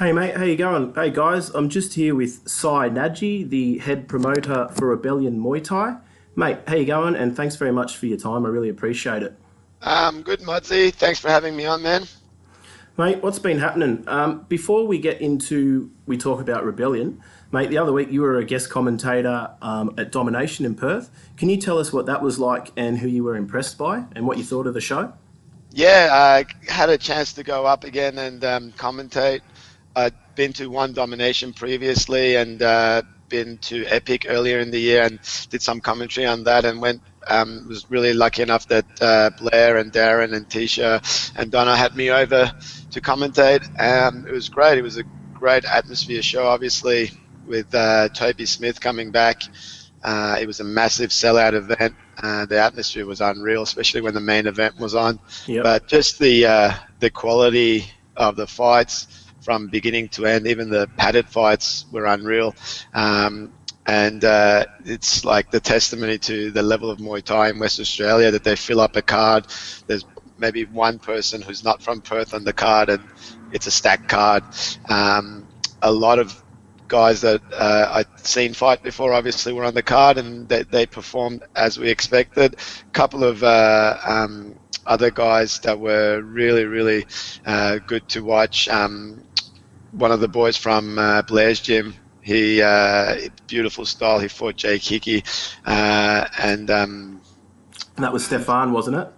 Hey mate, how you going? Hey guys, I'm just here with Nadji, the head promoter for Rebellion Muay Thai. Mate, how you going? And thanks very much for your time. I really appreciate it. Good, Mudzi. Thanks for having me on, man. Mate, what's been happening? Before we talk about Rebellion, mate, the other week you were a guest commentator at Domination in Perth. Can you tell us what that was like and who you were impressed by and what you thought of the show? Yeah, I had a chance to go up again and commentate. I'd been to One Domination previously and been to Epic earlier in the year and did some commentary on that and was really lucky enough that Blair and Darren and Tisha and Donna had me over to commentate. It was great. It was a great atmosphere show, obviously, with Toby Smith coming back. It was a massive sellout event. The atmosphere was unreal, especially when the main event was on. Yep. But just the quality of the fights from beginning to end, even the padded fights were unreal. And it's like the testimony to the level of Muay Thai in West Australia that they fill up a card. There's maybe one person who's not from Perth on the card, and it's a stacked card. A lot of guys that I'd seen fight before obviously were on the card, and they performed as we expected. A couple of other guys that were really good to watch. One of the boys from Blair's gym, he beautiful style. He fought Jake Hickey, and And that was Stefan, wasn't it?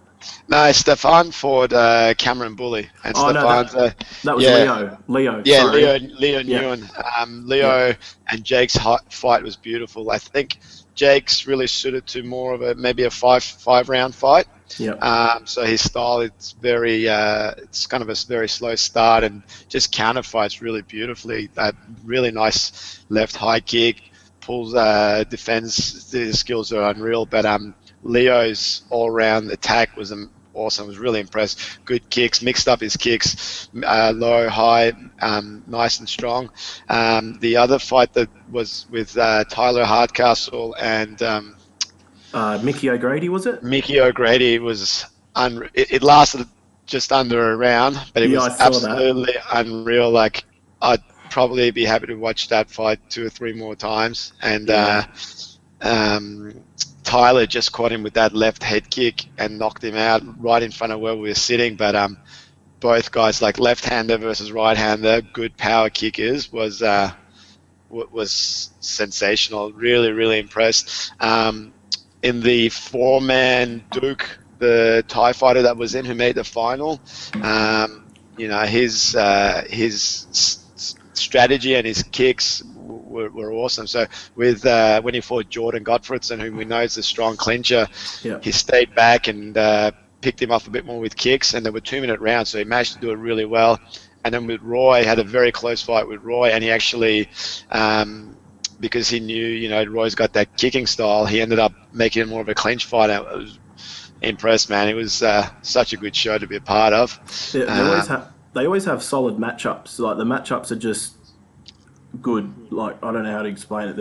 no, Stefan fought Cameron Bully, and Oh no, Stefan's that was yeah. Leo. Leo, Yeah, sorry. Leo Yeah, Nguyen. yeah, Leo and Jake's fight was beautiful. I think Jake's really suited to more of a maybe a five round fight. yeah. So his style, it's kind of a very slow start and just counter fights really beautifully. That really nice left high kick, pulls, defends. The skills are unreal. But Leo's all round attack was awesome. I was really impressed. Good kicks, mixed up his kicks, low, high, nice and strong. The other fight that was with Tyler Hardcastle and Mickey O'Grady, was it? Mickey O'Grady was it lasted just under a round, but it Yeah, I was saw that. absolutely unreal. Like I'd probably be happy to watch that fight two or three more times. And Yeah, um, Tyler just caught him with that left head kick and knocked him out right in front of where we were sitting. But both guys, like left-hander versus right-hander, good power kickers, was sensational. Really impressed. In the four-man Duke, the Thai fighter that was in who made the final, his strategy and his kicks were awesome. So with when he fought Jordan Gottfredson, whom we know is a strong clincher, yeah. he stayed back and picked him off a bit more with kicks, and there were 2 minute rounds, so he managed to do it really well. And then with Roy, had a very close fight with Roy, and he actually, because he knew, Roy's got that kicking style, he ended up making it more of a clinch fight. I was impressed, man. It was such a good show to be a part of. They always have solid matchups. Like the matchups are just good. Like I don't know how to explain it.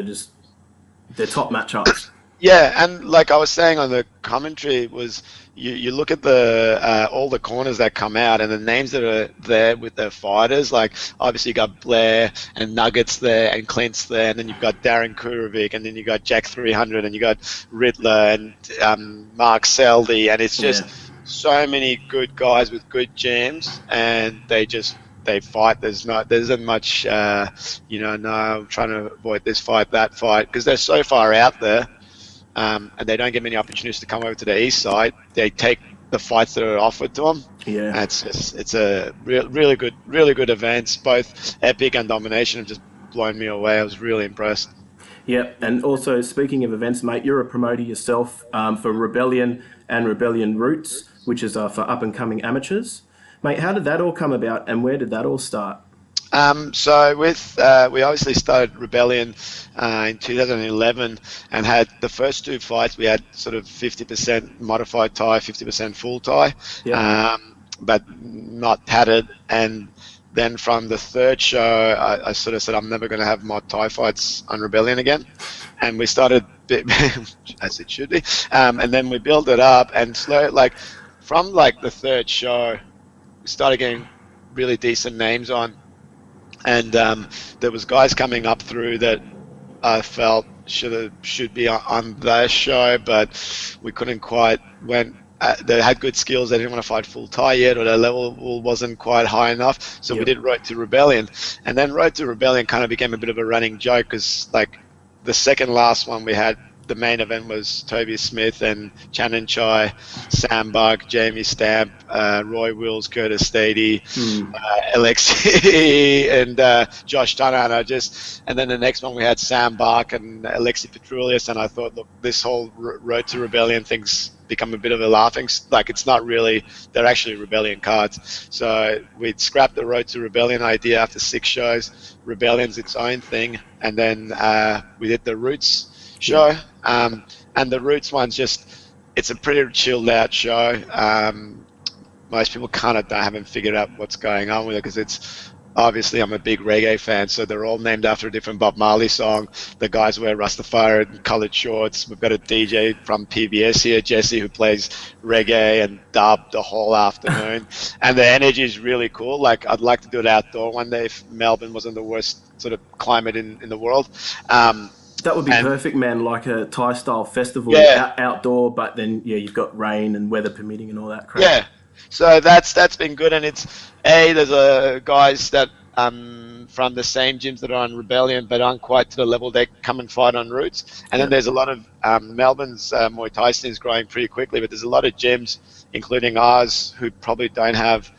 They're top matchups. Yeah, and like I was saying on the commentary, was you look at the all the corners that come out and the names that are there with their fighters. Like obviously you got Blair and Nuggets there and Clint's there, and then you've got Darren Kurovic, and then you got Jack 300, and you got Riddler and Mark Selby, and it's just Yeah, so many good guys with good jams, and they fight. There isn't much no, I'm trying to avoid this fight, that fight, because they're so far out there. And they don't get many opportunities to come over to the east side. They take the fights that are offered to them. yeah, And it's a really good events. Both Epic and Domination have just blown me away. I was really impressed. yeah. And also speaking of events, mate, you're a promoter yourself for Rebellion and Rebellion Roots, which is for up and coming amateurs. Mate, how did that all come about, and where did that all start? So with we obviously started Rebellion in 2011 and had the first two fights. We had sort of 50% modified Thai, 50% full Thai, Yep. but not padded. And then from the third show, I sort of said I'm never going to have mod Thai fights on Rebellion again. And we started, as it should be, and then we built it up and slow, like from like the third show, we started getting really decent names on. and there was guys coming up through that I felt should be on their show, but we couldn't quite. When they had good skills, they didn't want to fight full Thai yet, or their level wasn't quite high enough. So we Yep. did Road to Rebellion, and then Road to Rebellion kind of became a bit of a running joke because like the second last one we had. The main event was Toby Smith and Channon Chai, Sam Buck, Jamie Stamp, Roy Wills, Curtis Stady, Alexi and Josh Tunner, and then the next one we had Sam Bark and Alexi Petrulius, and I thought, look, this whole Road to Rebellion thing's become a bit of a laughing, like it's not really, they're actually Rebellion cards. So we'd scrapped the Road to Rebellion idea after 6 shows. Rebellion's its own thing, and then we did the Roots show, and the Roots one's just, it's a pretty chilled out show. Most people kind of haven't figured out what's going on with it because it's obviously I'm a big reggae fan, so they're all named after a different Bob Marley song. The guys wear Rastafari and coloured shorts. We've got a DJ from PBS here, Jesse, who plays reggae and dub the whole afternoon, and the energy is really cool. Like I'd like to do it outdoor one day if Melbourne wasn't the worst sort of climate in the world. That would be perfect, man, like a Thai-style festival, outdoor, but then, you've got rain and weather permitting and all that crap. Yeah, so that's been good, and there's guys that from the same gyms that are on Rebellion but aren't quite to the level they come and fight on Roots, and then there's a lot of Melbourne's Muay Thai scene is growing pretty quickly, but there's a lot of gyms, including ours, who probably don't have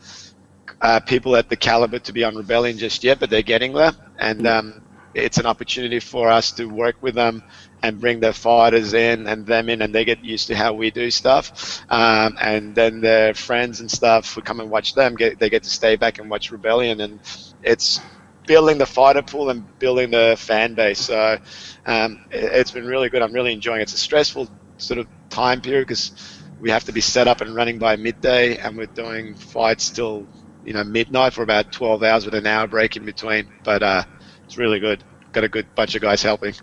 people at the caliber to be on Rebellion just yet, but they're getting there, and it's an opportunity for us to work with them and bring their fighters in and they get used to how we do stuff, and then their friends and stuff who come and watch them they get to stay back and watch Rebellion, and it's building the fighter pool and building the fan base. So it's been really good. I'm really enjoying it. It's a stressful sort of time period because we have to be set up and running by midday, and we're doing fights till midnight for about 12 hours with an hour break in between, but it's really good. Got a good bunch of guys helping.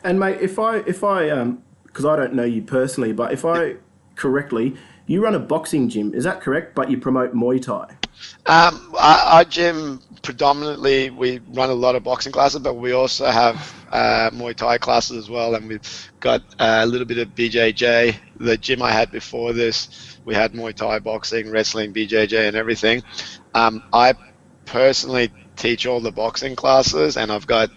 And mate, if I, because I don't know you personally, but if I correctly, you run a boxing gym. Is that correct? But you promote Muay Thai. Our gym predominantly we run a lot of boxing classes, but we also have Muay Thai classes as well, and we've got a little bit of BJJ. The gym I had before this, we had Muay Thai, boxing, wrestling, BJJ, and everything. I personally teach all the boxing classes, and I've got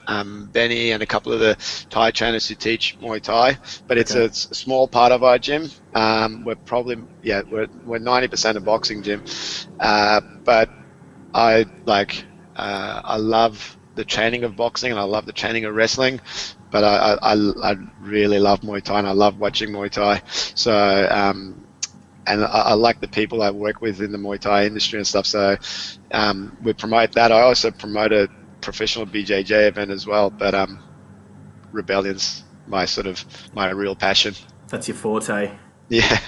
Benny and a couple of the Thai trainers who teach Muay Thai, but it's a small part of our gym. We're probably we're 90% a boxing gym, but I love the training of boxing and I love the training of wrestling, but I really love Muay Thai and I love watching Muay Thai. So and I like the people I work with in the Muay Thai industry and stuff. So we promote that. I also promote a professional BJJ event as well. But Rebellion's my real passion. That's your forte. Yeah.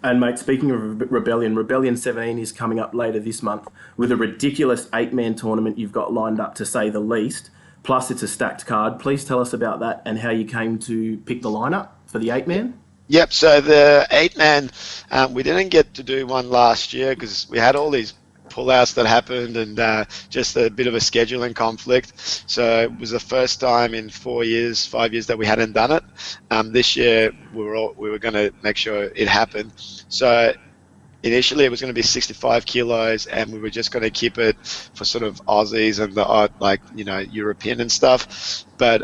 And mate, speaking of Rebellion, Rebellion 17 is coming up later this month with a ridiculous 8-man tournament you've got lined up, to say the least. Plus, it's a stacked card. Please tell us about that and how you came to pick the lineup for the 8-man. Yep, so the 8-man, we didn't get to do one last year because we had all these pullouts that happened and just a bit of a scheduling conflict. So it was the first time in 5 years that we hadn't done it. This year we were going to make sure it happened. So initially it was going to be 65 kilos, and we were just going to keep it for sort of Aussies and the European and stuff. But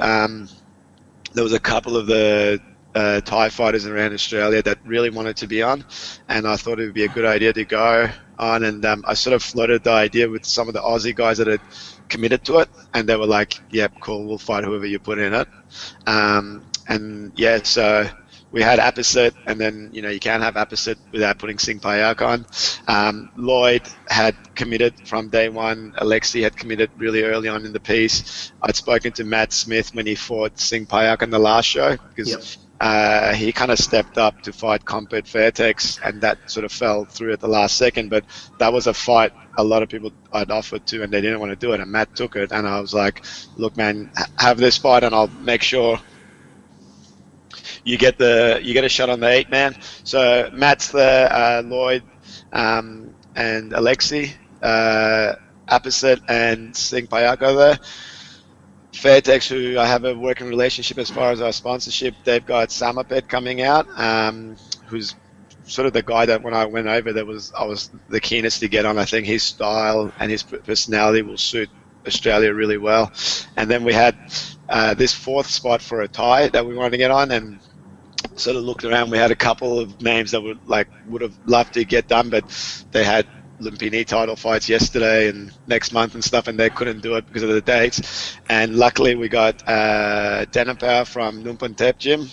there was a couple of the Thai fighters around Australia that really wanted to be on, and I thought it would be a good idea to go on, and I sort of floated the idea with some of the Aussie guys that had committed to it, and they were like, yep, cool, we'll fight whoever you put in it. So we had Apposite, and then you can't have Apposite without putting Singh Payak on. Lloyd had committed from day one. Alexi had committed really early on in the piece. I'd spoken to Matt Smith when he fought Singh Payak on the last show because he kind of stepped up to fight Compet Fairtex, and that sort of fell through at the last second. But that was a fight a lot of people I'd offered to, and they didn't want to do it, and Matt took it. And I was like, look, man, have this fight, and I'll make sure you get a shot on the 8-man. So Matt's there, Lloyd and Alexi. Apposite and Singh Payako there. Fairtex, who I have a working relationship as far as our sponsorship, they've got Samapet coming out, who's sort of the guy that when I went over there I was the keenest to get on. I think his style and his personality will suit Australia really well. And then we had this fourth spot for a Thai that we wanted to get on, and sort of looked around. We had a couple of names that would have loved to get done, but they had Lumpini title fights yesterday and next month and stuff, and they couldn't do it because of the dates. And luckily we got Denapau from Numpun Tep Gym.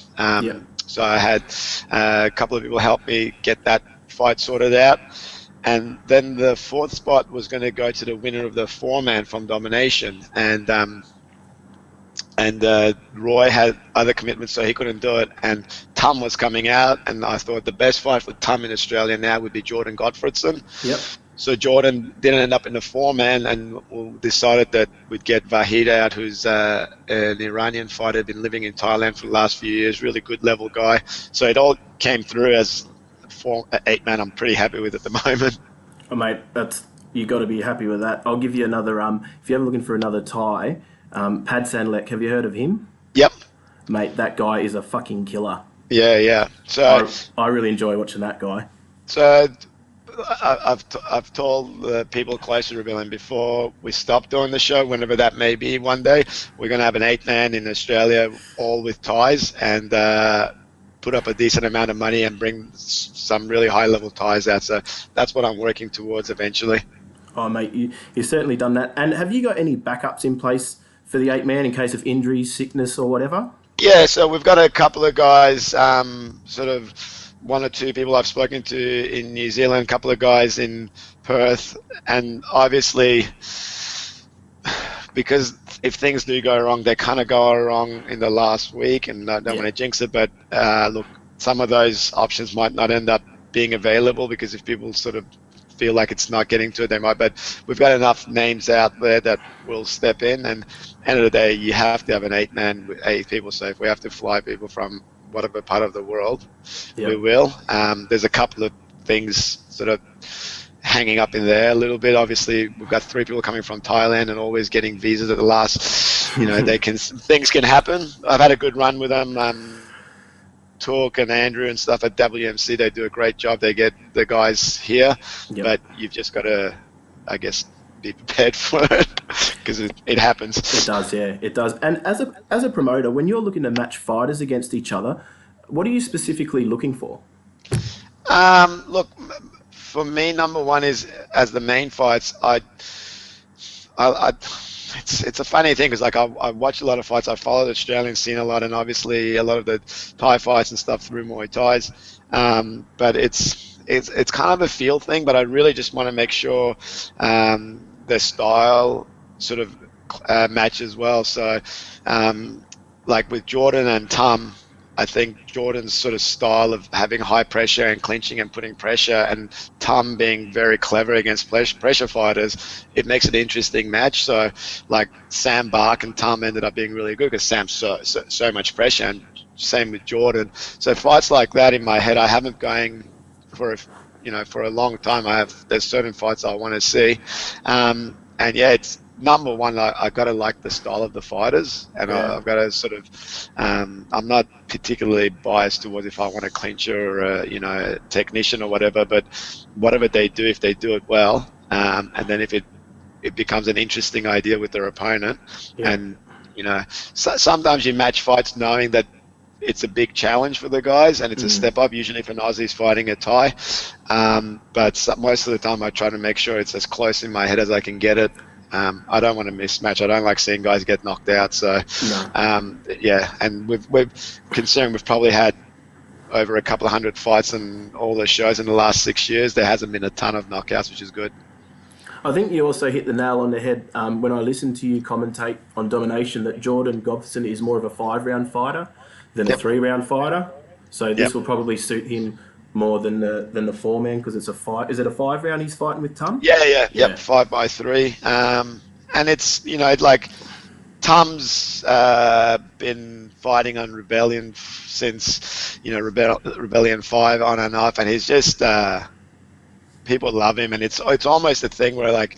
So I had a couple of people help me get that fight sorted out. And then the fourth spot was going to go to the winner of the four-man from Domination. And Roy had other commitments, so he couldn't do it. And Tum was coming out, and I thought the best fight for Tum in Australia now would be Jordan Gottfredson. Yep. So Jordan didn't end up in the four-man, and we decided that we'd get Vahid out, who's an Iranian fighter, been living in Thailand for the last few years, really good level guy. So it all came through as eight-man. I'm pretty happy with at the moment. Oh, mate, you got to be happy with that. I'll give you another. If you're ever looking for another Thai, Pad Sanlek, have you heard of him? Yep. Mate, that guy is a fucking killer. Yeah. So I really enjoy watching that guy. So I've told the people close to Rebellion before we stop doing the show, whenever that may be one day, we're going to have an 8-man in Australia, all with ties, and put up a decent amount of money and bring some really high-level ties out. So that's what I'm working towards eventually. Oh, mate, you've certainly done that. And have you got any backups in place for the 8-man in case of injury, sickness, or whatever? Yeah, so we've got a couple of guys, sort of one or two people I've spoken to in New Zealand, a couple of guys in Perth, and obviously because if things do go wrong, they kind of go wrong in the last week, and I don't want to jinx it, but look, some of those options might not end up being available because if people sort of feel like it's not getting to it, they might, but we've got enough names out there that will step in, and end of the day, you have to have an 8-man with 8 people, so if we have to fly people from whatever part of the world, we will. There's a couple of things sort of hanging up in there a little bit. Obviously, we've got 3 people coming from Thailand and always getting visas at the last, things can happen. I've had a good run with them. Talk and Andrew and stuff at WMC, they do a great job. They get the guys here, but you've just got to, I guess, be prepared for it because it happens. It does, yeah, it does. And as a promoter, when you're looking to match fighters against each other, what are you specifically looking for? Look, for me, number one is as the main fights, it's a funny thing because I watch a lot of fights. I followed Australian scene a lot, and obviously a lot of the Thai fights and stuff through Muay Thais. But it's kind of a feel thing. But I really just want to make sure their style sort of matches well. So like with Jordan and Tum, I think Jordan's sort of style of having high pressure and clinching and putting pressure, and Tum being very clever against pressure fighters, it makes it an interesting match. So like Sam Bark and Tum ended up being really good because Sam's so much pressure, and same with Jordan. So fights like that in my head, I haven't going for a long time. There's certain fights I want to see, and yeah, it's number one. I got to like the style of the fighters, and I've got to sort of. I'm not particularly biased towards if I want a clincher or a technician or whatever, but whatever they do, if they do it well, and then if it becomes an interesting idea with their opponent, and sometimes you match fights knowing that it's a big challenge for the guys and it's a step up, usually if an Aussie's fighting a Thai, but most of the time I try to make sure it's as close in my head as I can get it. I don't want to mismatch. I don't like seeing guys get knocked out. So, and we're concerned. We've probably had over a couple of hundred fights and all the shows in the last 6 years. There hasn't been a ton of knockouts, which is good. I think you also hit the nail on the head when I listened to you commentate on Domination that Jordan Gobson is more of a 5-round fighter than a 3-round fighter. So this will probably suit him more than the 4-man because it's a fight. Is it a 5-round he's fighting with Tum? Yeah. 5x3. And it's like Tum's been fighting on Rebellion since Rebellion 5 on and off, and he's just people love him, and it's almost a thing where like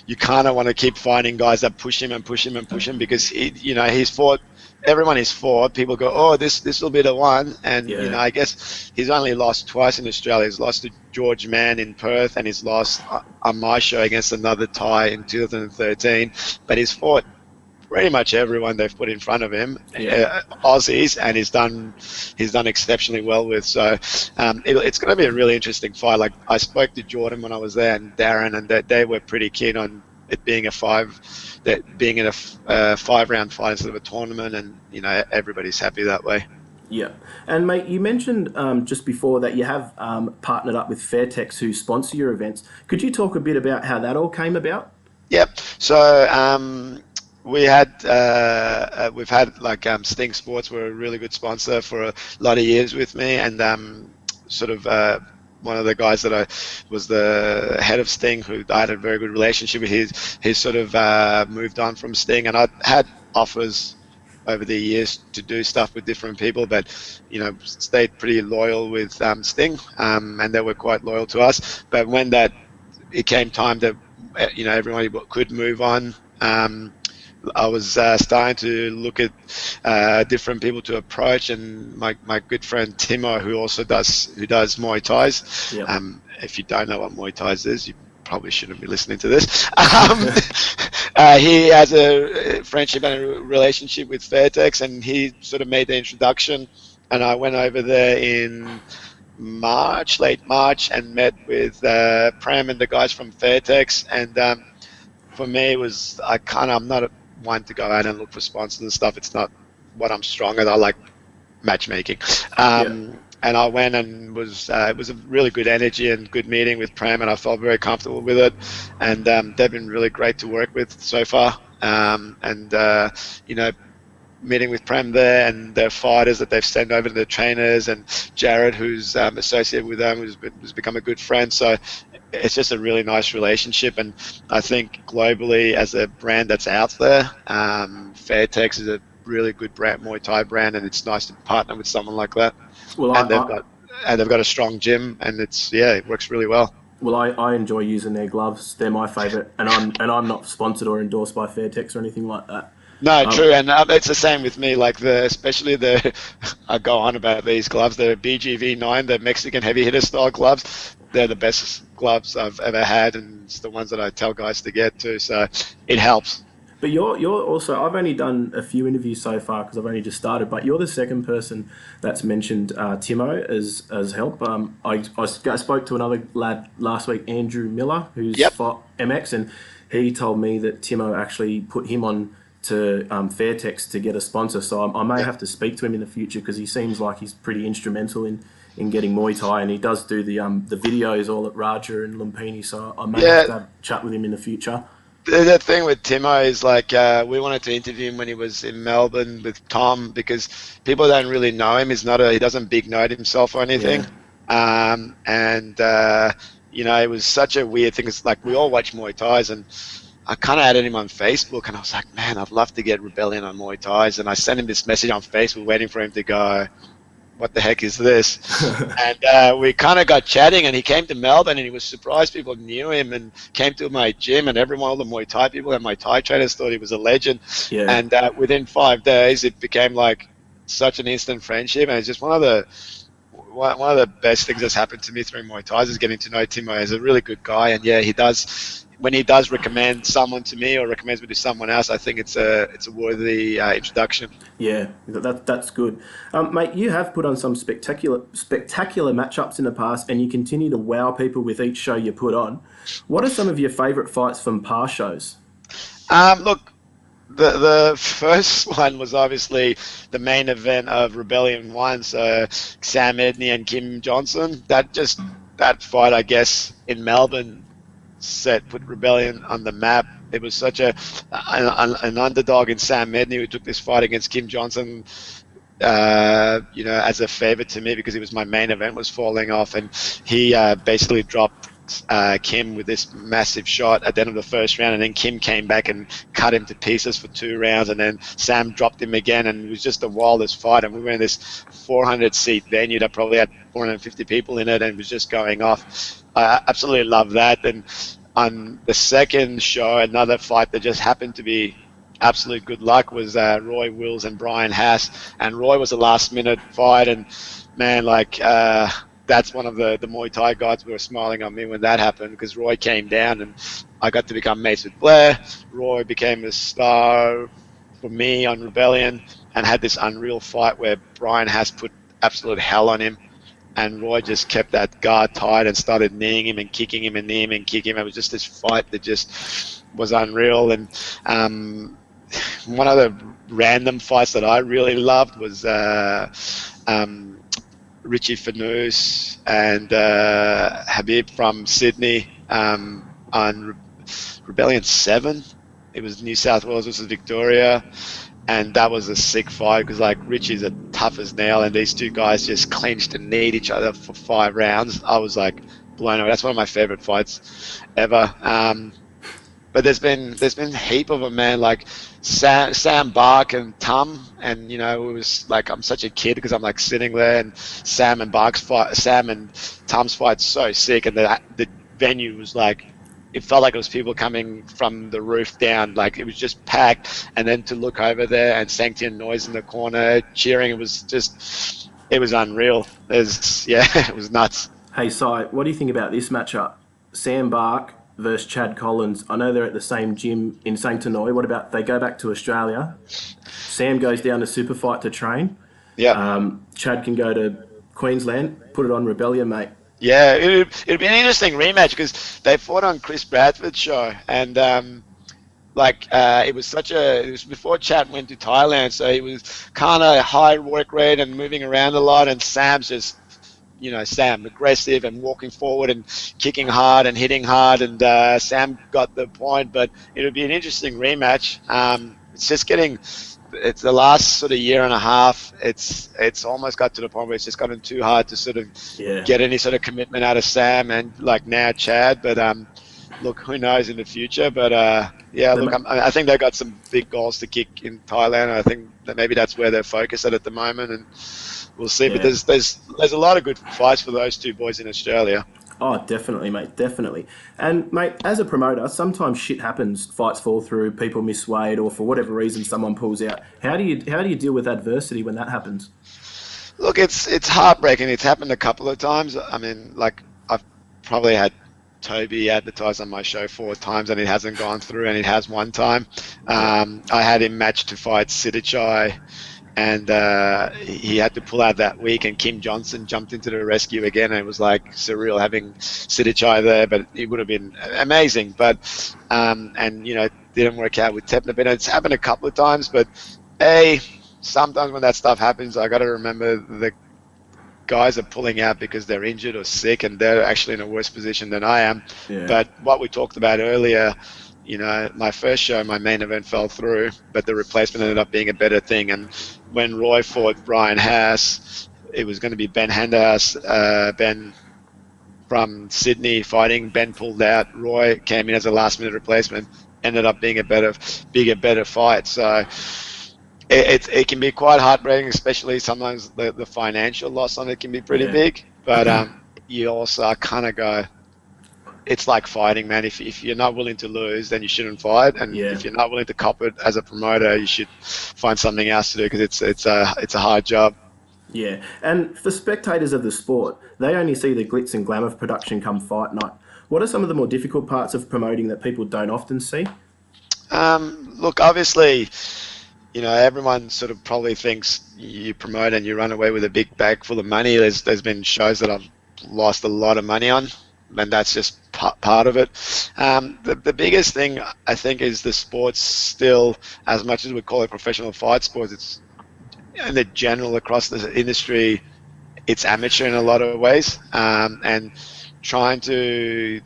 you kind of want to keep finding guys that push him and push him and push him, because he's fought everyone he's fought. People go, oh, this will be the one, and Yeah. I guess he's only lost twice in Australia. He's lost to George Mann in Perth, and he's lost on my show against another Thai in 2013. But he's fought pretty much everyone they've put in front of him, Yeah. Aussies, and he's done exceptionally well with. So it's going to be a really interesting fight. Like, I spoke to Jordan when I was there, and Darren, and they were pretty keen on it being in a 5-round fight instead of a tournament, and everybody's happy that way. Yeah. And mate, you mentioned just before that you have partnered up with Fairtex, who sponsor your events. Could you talk a bit about how that all came about? Yep. So we've had like Sting Sports were a really good sponsor for a lot of years with me, and one of the guys that I was the head of Sting, who I had a very good relationship with, he's sort of moved on from Sting, and I had offers over the years to do stuff with different people, but stayed pretty loyal with Sting, and they were quite loyal to us. But when it came time that everybody could move on, I was starting to look at different people to approach, and my good friend Timo, who does Muay Thais. Yep. If you don't know what Muay Thais is, you probably shouldn't be listening to this. He has a friendship and a relationship with Fairtex, and he sort of made the introduction, and I went over there in late March, and met with Prem and the guys from Fairtex, and for me, I'm not one to go out and look for sponsors and stuff. It's not what I'm strong at. I like matchmaking. And I went, and it was a really good energy and good meeting with Prem, and I felt very comfortable with it. And they've been really great to work with so far. Meeting with Prem there, and their fighters that they've sent over to the trainers, and Jared, who's associated with them, who's become a good friend. So it's just a really nice relationship, and I think globally, as a brand that's out there, Fairtex is a really good brand, Muay Thai brand, and it's nice to partner with someone like that. Well, they've got a strong gym, and it works really well. Well, I enjoy using their gloves. They're my favourite, and I'm not sponsored or endorsed by Fairtex or anything like that. No, true, and it's the same with me. Like I go on about these gloves. The BGV9, the Mexican heavy hitter style gloves. They're the best gloves I've ever had, and it's the ones that I tell guys to get to. So it helps. But you're also, I've only done a few interviews so far because I've only just started, but you're the second person that's mentioned Timo as help. I spoke to another lad last week, Andrew Miller, who's fought MX, and he told me that Timo actually put him on to Fairtex to get a sponsor. So I may have to speak to him in the future, because he seems like he's pretty instrumental in getting Muay Thai, and he does do the videos all at Raja and Lumpini. So I may have to have a chat with him in the future. The thing with Timo is we wanted to interview him when he was in Melbourne with Tom, because people don't really know him. He doesn't big note himself or anything. Yeah. It was such a weird thing. It's like we all watch Muay Thais, and I kind of added him on Facebook, and I was like, man, I'd love to get Rebellion on Muay Thais. And I sent him this message on Facebook waiting for him to go, what the heck is this? And we kind of got chatting, and he came to Melbourne, and he was surprised people knew him, and came to my gym, and all the Muay Thai people and my Thai trainers thought he was a legend. Yeah. And within 5 days, it became like such an instant friendship, and it's just one of the best things that's happened to me through Muay Thai is getting to know Timo. He's a really good guy, and yeah, when he does recommend someone to me or recommends me to someone else, I think it's a worthy introduction. Yeah, that's good. Mate, you have put on some spectacular matchups in the past, and you continue to wow people with each show you put on. What are some of your favourite fights from past shows? Look, the first one was obviously the main event of Rebellion 1, so Sam Edney and Kim Johnson. That fight, I guess, in Melbourne put Rebellion on the map. It was such an underdog in Sam Medney, who took this fight against Kim Johnson, as a favour to me, because it was my main event was falling off, and he basically dropped Kim with this massive shot at the end of the first round, and then Kim came back and cut him to pieces for 2 rounds, and then Sam dropped him again, and it was just the wildest fight. And we were in this 400-seat venue that probably had 450 people in it, and it was just going off. I absolutely love that. And on the second show, another fight that just happened to be absolute good luck was Roy Wills and Brian Haas, and Roy was a last-minute fight, and man, like that's one of the Muay Thai guys who were smiling on me when that happened, because Roy came down and I got to become mates with Blair. Roy became a star for me on Rebellion and had this unreal fight where Brian Haas put absolute hell on him, and Roy just kept that guard tight and started kneeing him and kicking him and kneeing him and kicking him. It was just this fight that just was unreal. And one of the random fights that I really loved was Richie Fanous and Habib from Sydney on Rebellion 7. It was New South Wales versus Victoria, and that was a sick fight because like Richie's a tough as nail, and these two guys just clenched and kneed each other for 5 rounds. I was like blown away. That's one of my favorite fights ever. But there's been a heap of them, man. Like Sam Bark and Tum, and it was like I'm such a kid because I'm like sitting there, and Sam and Tum's fight's so sick, and the venue was like, it felt like it was people coming from the roof down, like it was just packed. And then to look over there and Sanctian Noise in the corner cheering, it was unreal. It was nuts. Hey, Si, what do you think about this matchup? Sam Bark versus Chad Collins. I know they're at the same gym in St. Tanoi. What about they go back to Australia? Sam goes down to Super Fight to train. Yeah. Chad can go to Queensland, put it on Rebellion, mate. Yeah, it'd be an interesting rematch because they fought on Chris Bradford's show, and it was before Chad went to Thailand, so he was kind of high work rate and moving around a lot, and Sam's just Sam aggressive and walking forward and kicking hard and hitting hard, and Sam got the point. But it'll be an interesting rematch. It's the last sort of year and a half. It's almost got to the point where it's just gotten too hard to sort of get any sort of commitment out of Sam and like now Chad. But look, who knows in the future? But I think they've got some big goals to kick in Thailand. I think that maybe that's where they're focused at the moment, and we'll see. Yeah. But there's a lot of good fights for those two boys in Australia. Oh, definitely, mate, definitely. And, mate, as a promoter, sometimes shit happens, fights fall through, people miss weight, or for whatever reason someone pulls out. How do you deal with adversity when that happens? Look, it's heartbreaking. It's happened a couple of times. I mean, like, I've probably had Toby advertised on my show 4 times and it hasn't gone through, and it has one time. I had him matched to fight Sidichai, and he had to pull out that week, and Kim Johnson jumped into the rescue again, and it was like surreal having Sidichai there, but it would have been amazing. But it didn't work out with Tepna. But it's happened a couple of times. But sometimes when that stuff happens, I got to remember the guys are pulling out because they're injured or sick, and they're actually in a worse position than I am. Yeah. But what we talked about earlier, my first show, my main event fell through, but the replacement ended up being a better thing. And when Roy fought Brian Haas, it was going to be Ben Henderhouse, Ben from Sydney fighting. Ben pulled out. Roy came in as a last-minute replacement. Ended up being a better fight. So it can be quite heartbreaking, especially sometimes the financial loss on it can be pretty big. But you also kind of go, it's like fighting, man. If you're not willing to lose, then you shouldn't fight. And if you're not willing to cop it as a promoter, you should find something else to do, because it's a hard job. Yeah, and for spectators of the sport, they only see the glitz and glamour of production come fight night. What are some of the more difficult parts of promoting that people don't often see? Look, obviously, everyone sort of probably thinks you promote and you run away with a big bag full of money. There's been shows that I've lost a lot of money on, and that's just part of it. The biggest thing, I think, is the sport's still, as much as we call it professional fight sports, it's in the general across the industry, it's amateur in a lot of ways, and trying to,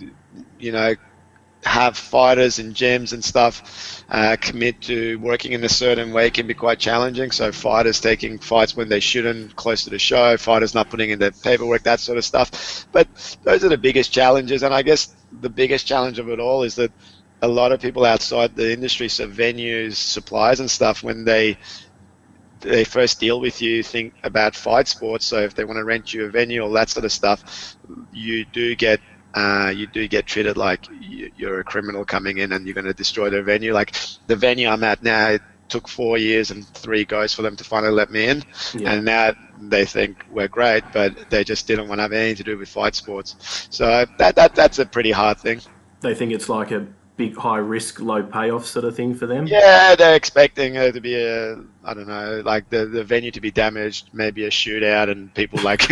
have fighters in gyms and stuff commit to working in a certain way can be quite challenging. So fighters taking fights when they shouldn't, close to the show, fighters not putting in their paperwork, that sort of stuff. But those are the biggest challenges. And I guess the biggest challenge of it all is that a lot of people outside the industry, so venues, suppliers and stuff, when they first deal with you, think about fight sports. So if they want to rent you a venue, all that sort of stuff, you do get treated like you're a criminal coming in and you're going to destroy their venue. Like the venue I'm at now, it took 4 years and 3 goes for them to finally let me in, Yeah. and now they think we're great, but they just didn't want to have anything to do with fight sports. So that's a pretty hard thing. They think it's like a big high risk, low payoff sort of thing for them. Yeah, they're expecting there to be a, I don't know, like the venue to be damaged, maybe a shootout, and people like,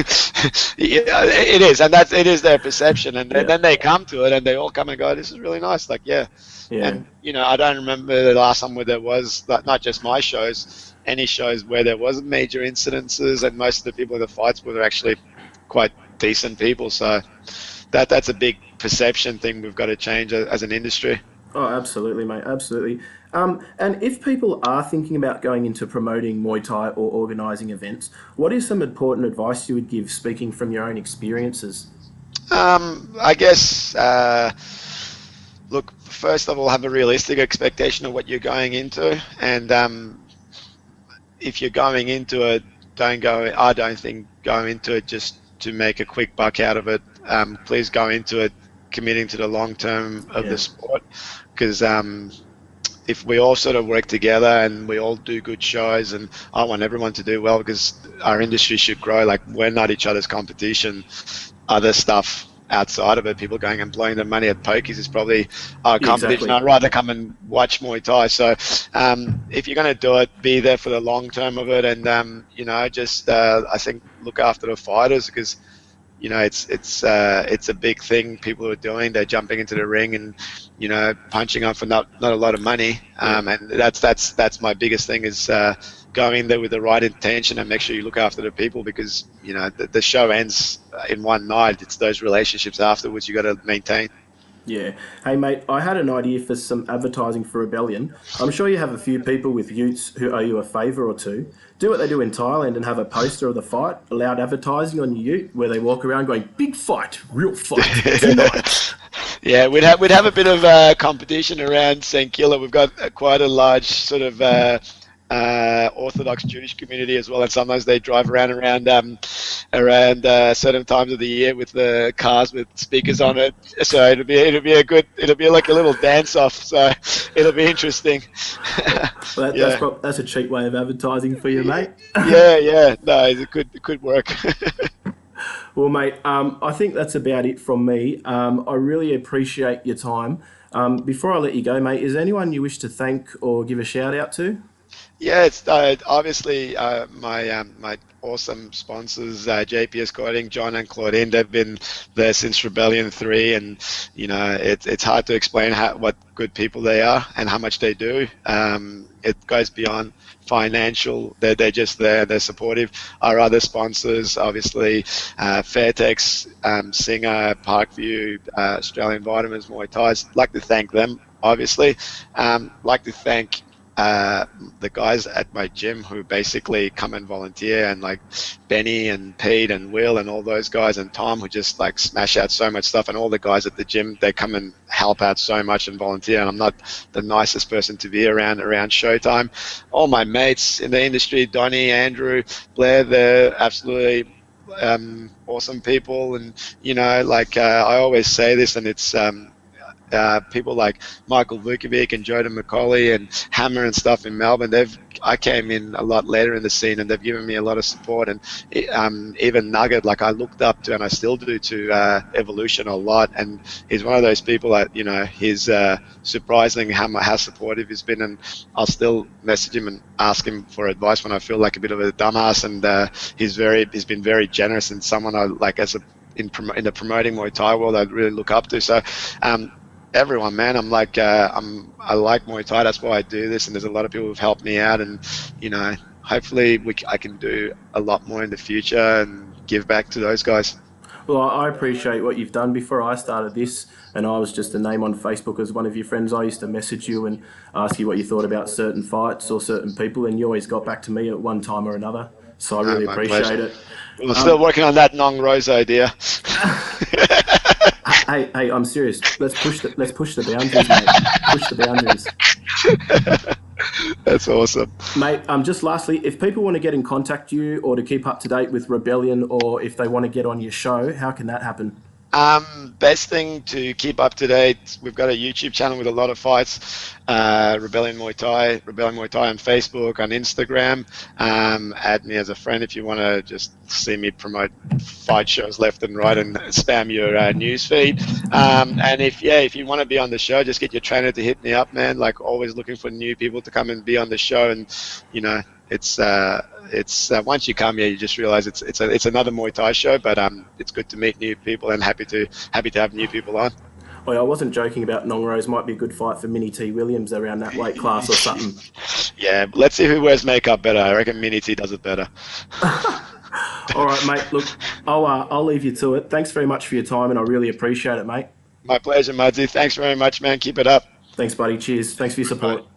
yeah, it is, and it is their perception, and Yeah. then they come to it, and they all come and go, this is really nice, like, yeah. Yeah. And I don't remember the last time where there was, like, not just my shows, any shows where there was major incidences, and most of the people in the fights were actually quite decent people. So that's a big perception thing we've got to change as an industry. Oh, absolutely, mate. Absolutely. And if people are thinking about going into promoting Muay Thai or organising events, what is some important advice you would give, speaking from your own experiences? I guess, look, first of all, have a realistic expectation of what you're going into, and if you're going into it, I don't think go into it just to make a quick buck out of it. Please go into it committing to the long term of Yeah. the sport, because if we all sort of work together and we all do good shows, and I want everyone to do well, because our industry should grow. Like, we're not each other's competition. Other stuff outside of it, people going and blowing their money at pokies, is probably our Yeah, competition. exactly. I'd rather come and watch Muay Thai. So if you're going to do it, be there for the long term of it, and just I think look after the fighters, because it's a big thing people are doing. They're jumping into the ring and punching up for not a lot of money. Yeah. And that's my biggest thing, is go in there with the right intention and make sure you look after the people, because the show ends in one night. It's those relationships afterwards you got to maintain. Yeah. Hey, mate, I had an idea for some advertising for Rebellion. I'm sure you have a few people with utes who owe you a favour or two. Do what they do in Thailand and have a poster of the fight, loud advertising on your ute, where they walk around going, "Big fight, real fight, tonight." Yeah, we'd have a bit of competition around St. Kilda. We've got quite a large sort of Orthodox Jewish community as well, and sometimes they drive around certain times of the year with the cars with speakers on it. So it'll be like a little dance off. So it'll be interesting. Well, Yeah, that's a cheap way of advertising for you, mate. yeah. No, it could work. Well, mate, I think that's about it from me. I really appreciate your time. Before I let you go, mate, is there anyone you wish to thank or give a shout out to? Yeah, it's obviously my awesome sponsors, JPS Coating, John and Claudine. They've been there since Rebellion 3, and it's hard to explain what good people they are and how much they do. It goes beyond financial. They're just there. They're supportive. Our other sponsors, obviously, Fairtex, Singer, Parkview, Australian Vitamins, Muay Thai. Like to thank them, obviously. Like to thank the guys at my gym who basically come and volunteer, and like Benny and Pete and Will and all those guys, and Tom, who just like smash out so much stuff, and all the guys at the gym, they come and help out so much and volunteer. And I'm not the nicest person to be around showtime. All my mates in the industry, Donnie, Andrew, Blair, they're absolutely awesome people. And I always say this, and it's people like Michael Vukovic and Jordan McCauley and Hammer and stuff in Melbourne. I came in a lot later in the scene, and they've given me a lot of support. And even Nugget, like, I looked up to, and I still do, to Evolution a lot. And he's one of those people that he's surprising how supportive he's been. And I'll still message him and ask him for advice when I feel like a bit of a dumbass. And he's been very generous, and someone I like in the promoting Muay Thai world I really look up to. So everyone, man, I like Muay Thai. That's why I do this, and there's a lot of people who've helped me out, and hopefully I can do a lot more in the future and give back to those guys. Well, I appreciate what you've done. Before I started this, and I was just a name on Facebook as one of your friends, I used to message you and ask you what you thought about certain fights or certain people, and you always got back to me at one time or another. So I really My pleasure. appreciate it. We're still working on that Nong Rose idea. Hey, I'm serious. Let's push the boundaries, mate. Push the boundaries. That's awesome. Mate, just lastly, if people want to get in contact with you or to keep up to date with Rebellion, or if they want to get on your show, how can that happen? Best thing to keep up to date, we've got a YouTube channel with a lot of fights, Rebellion Muay Thai on Facebook, on Instagram. Add me as a friend if you want to just see me promote fight shows left and right and spam your news feed. And if you want to be on the show, just get your trainer to hit me up, man. Like, always looking for new people to come and be on the show. And it's once you come here, you just realize it's another Muay Thai show, but it's good to meet new people and happy to have new people on. Well, I wasn't joking about Nong Rose. Might be a good fight for Mini T Williams around that weight class or something. Yeah, let's see who wears makeup better. I reckon Mini T does it better. All right, mate. Look, I'll leave you to it. Thanks very much for your time, and I really appreciate it, mate. My pleasure, Mudzi. Thanks very much, man. Keep it up. Thanks, buddy. Cheers. Thanks for your support. Bye.